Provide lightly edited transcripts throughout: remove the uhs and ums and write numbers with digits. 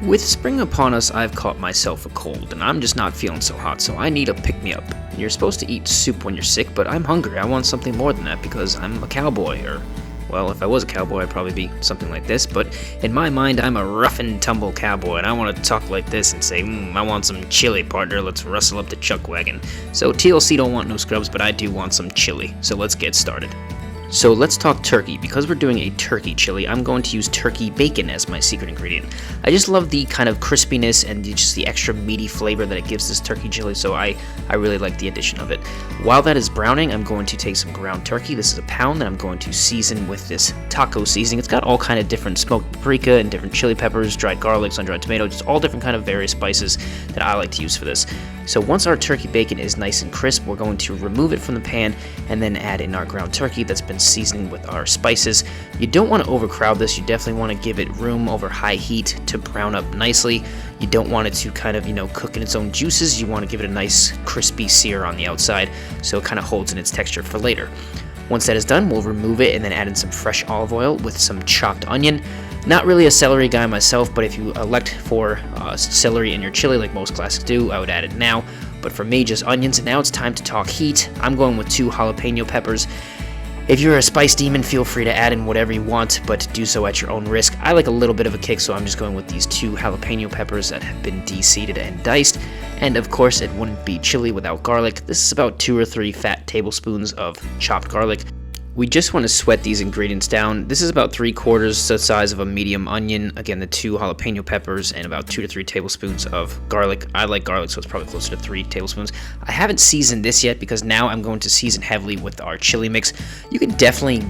With spring upon us, I've caught myself a cold, and I'm just not feeling so hot, so I need a pick-me-up. You're supposed to eat soup when you're sick, but I'm hungry. I want something more than that because I'm a cowboy, or, well, if I was a cowboy, I'd probably be something like this, but in my mind, I'm a rough-and-tumble cowboy, and I want to talk like this and say, I want some chili, partner, let's rustle up the chuck wagon. So TLC don't want no scrubs, but I do want some chili, so let's get started. So let's talk turkey. Because we're doing a turkey chili, I'm going to use turkey bacon as my secret ingredient. I just love the kind of crispiness and just the extra meaty flavor that it gives this turkey chili, so I really like the addition of it. While that is browning, I'm going to take some ground turkey. This is a pound that I'm going to season with this taco seasoning. It's got all kind of different smoked paprika and different chili peppers, dried garlic, sun-dried tomato, just all different kind of various spices that I like to use for this. So once our turkey bacon is nice and crisp, we're going to remove it from the pan and then add in our ground turkey that's been seasoned with our spices. You don't want to overcrowd this. You definitely want to give it room over high heat to brown up nicely. You don't want it to kind of, cook in its own juices. You want to give it a nice crispy sear on the outside so it kind of holds in its texture for later. Once that is done, we'll remove it and then add in some fresh olive oil with some chopped onion. Not really a celery guy myself, but if you elect for celery in your chili like most classics do, I would add it now. But for me, just onions. And now it's time to talk heat. I'm going with 2 jalapeno peppers. If you're a spice demon, feel free to add in whatever you want, but do so at your own risk. I like a little bit of a kick, so I'm just going with these 2 jalapeno peppers that have been de-seeded and diced. And of course, it wouldn't be chili without garlic. This is about 2 or 3 fat tablespoons of chopped garlic. We just want to sweat these ingredients down. This is about 3/4 the size of a medium onion. Again, the 2 jalapeno peppers and about 2 to 3 tablespoons of garlic. I like garlic, so it's probably closer to 3 tablespoons. I haven't seasoned this yet because now I'm going to season heavily with our chili mix. You can definitely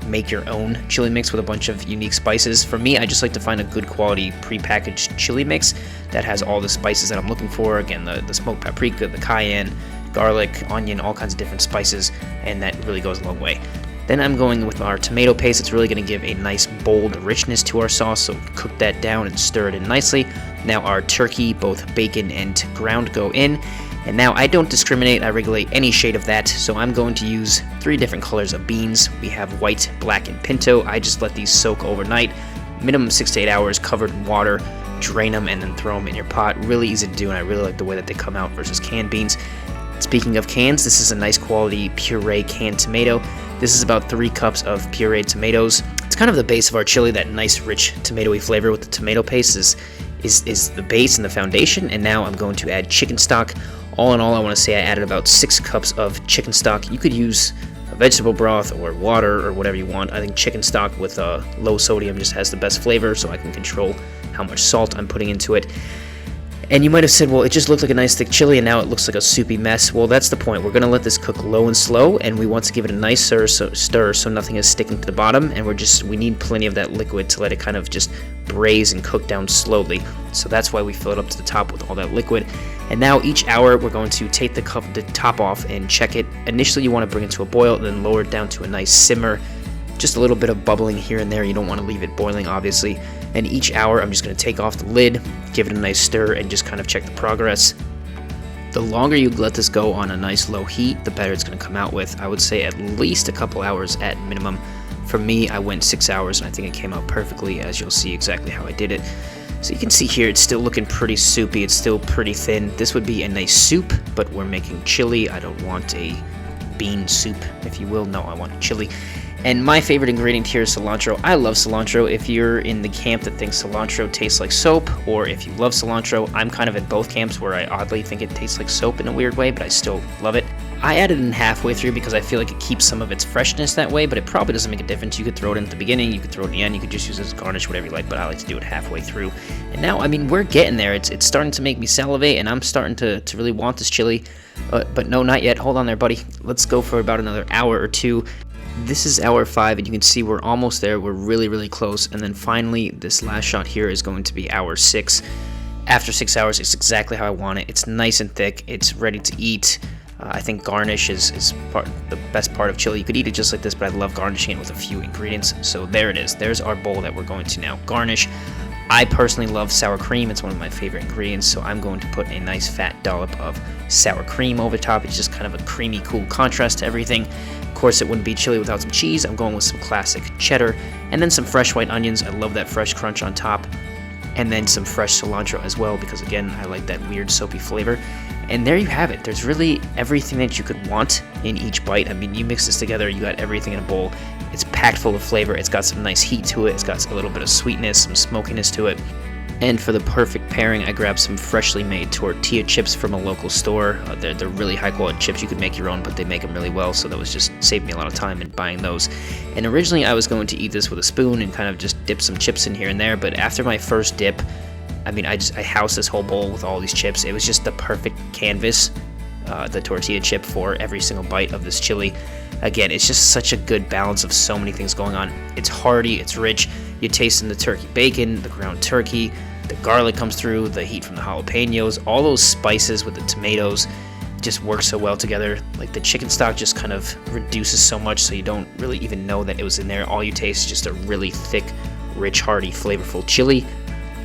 make your own chili mix with a bunch of unique spices. For me, I just like to find a good quality prepackaged chili mix that has all the spices that I'm looking for. Again, the smoked paprika, the cayenne, garlic, onion, all kinds of different spices, and that really goes a long way. Then I'm going with our tomato paste. It's really going to give a nice bold richness to our sauce, so cook that down and stir it in nicely. Now our turkey, both bacon and ground, go in. And now I don't discriminate, I regulate any shade of that, so I'm going to use 3 different colors of beans. We have white, black, and pinto. I just let these soak overnight, minimum 6 to 8 hours, covered in water. Drain them and then throw them in your pot. Really easy to do, and I really like the way that they come out versus canned beans. Speaking of cans, this is a nice quality puree canned tomato. This is about 3 cups of pureed tomatoes. It's kind of the base of our chili. That nice rich tomatoey flavor with the tomato paste is the base and the foundation. And now I'm going to add chicken stock. All in all, I want to say I added about 6 cups of chicken stock. You could use a vegetable broth or water or whatever you want. I think chicken stock with low sodium just has the best flavor, so I can control how much salt I'm putting into it. And you might have said, well, it just looked like a nice thick chili and now it looks like a soupy mess. Well, that's the point. We're going to let this cook low and slow, and we want to give it a nice stir so nothing is sticking to the bottom, and we need plenty of that liquid to let it kind of just braise and cook down slowly. So that's why we fill it up to the top with all that liquid. And now each hour we're going to take the top off and check it. Initially you want to bring it to a boil, then lower it down to a nice simmer. Just a little bit of bubbling here and there. You don't want to leave it boiling, obviously. And each hour, I'm just going to take off the lid, give it a nice stir, and just kind of check the progress. The longer you let this go on a nice low heat, the better it's going to come out with. I would say at least a couple hours at minimum. For me, I went 6 hours, and I think it came out perfectly, as you'll see exactly how I did it. So you can see here, it's still looking pretty soupy. It's still pretty thin. This would be a nice soup, but we're making chili. I don't want a bean soup, if you will. No, I want a chili. And my favorite ingredient here is cilantro. I love cilantro. If you're in the camp that thinks cilantro tastes like soap, or if you love cilantro, I'm kind of at both camps where I oddly think it tastes like soap in a weird way, but I still love it. I added it in halfway through because I feel like it keeps some of its freshness that way, but it probably doesn't make a difference. You could throw it in at the beginning, you could throw it in the end, you could just use it as garnish, whatever you like, but I like to do it halfway through. And now, we're getting there. It's starting to make me salivate, and I'm starting to really want this chili. But no, not yet. Hold on there, buddy. Let's go for about another hour or 2. This is hour 5, and you can see we're almost there. We're really, really close. And then finally, this last shot here is going to be hour 6. After 6 hours, it's exactly how I want it. It's nice and thick. It's ready to eat. I think garnish is the best part of chili. You could eat it just like this, but I love garnishing it with a few ingredients. So there it is. There's our bowl that we're going to now garnish. I personally love sour cream. It's one of my favorite ingredients, so I'm going to put a nice fat dollop of sour cream over top. It's just kind of a creamy, cool contrast to everything. Of course, it wouldn't be chili without some cheese. I'm going with some classic cheddar, and then some fresh white onions. I love that fresh crunch on top. and then some fresh cilantro as well, because again, I like that weird soapy flavor. And there you have it. There's really everything that you could want in each bite. I mean, you mix this together, you got everything in a bowl. It's packed full of flavor. It's got some nice heat to it. It's got a little bit of sweetness, some smokiness to it. And for the perfect pairing, I grabbed some freshly made tortilla chips from a local store. They're really high quality chips. You could make your own, but they make them really well, so that was just saved me a lot of time in buying those. And originally I was going to eat this with a spoon and kind of just dip some chips in here and there, but after my first dip, I mean, I housed this whole bowl with all these chips. It was just the perfect canvas, the tortilla chip, for every single bite of this chili. Again, it's just such a good balance of so many things going on. It's hearty, it's rich. You taste in the turkey bacon, the ground turkey, the garlic comes through, the heat from the jalapenos, all those spices with the tomatoes just work so well together. Like the chicken stock just kind of reduces so much so you don't really even know that it was in there. All you taste is just a really thick, rich, hearty, flavorful chili.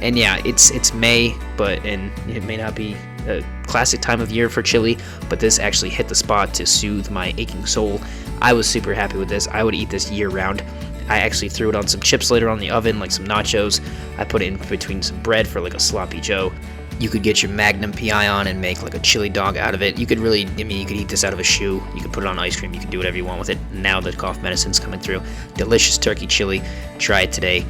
And yeah, it's May, and it may not be a classic time of year for chili, but this actually hit the spot to soothe my aching soul. I was super happy with this. I would eat this year round. I actually threw it on some chips later on in the oven, like some nachos. I put it in between some bread for like a sloppy joe. You could get your Magnum PI on and make like a chili dog out of it. You could really, you could eat this out of a shoe. You could put it on ice cream. You can do whatever you want with it. Now the cough medicine's coming through. Delicious turkey chili. Try it today.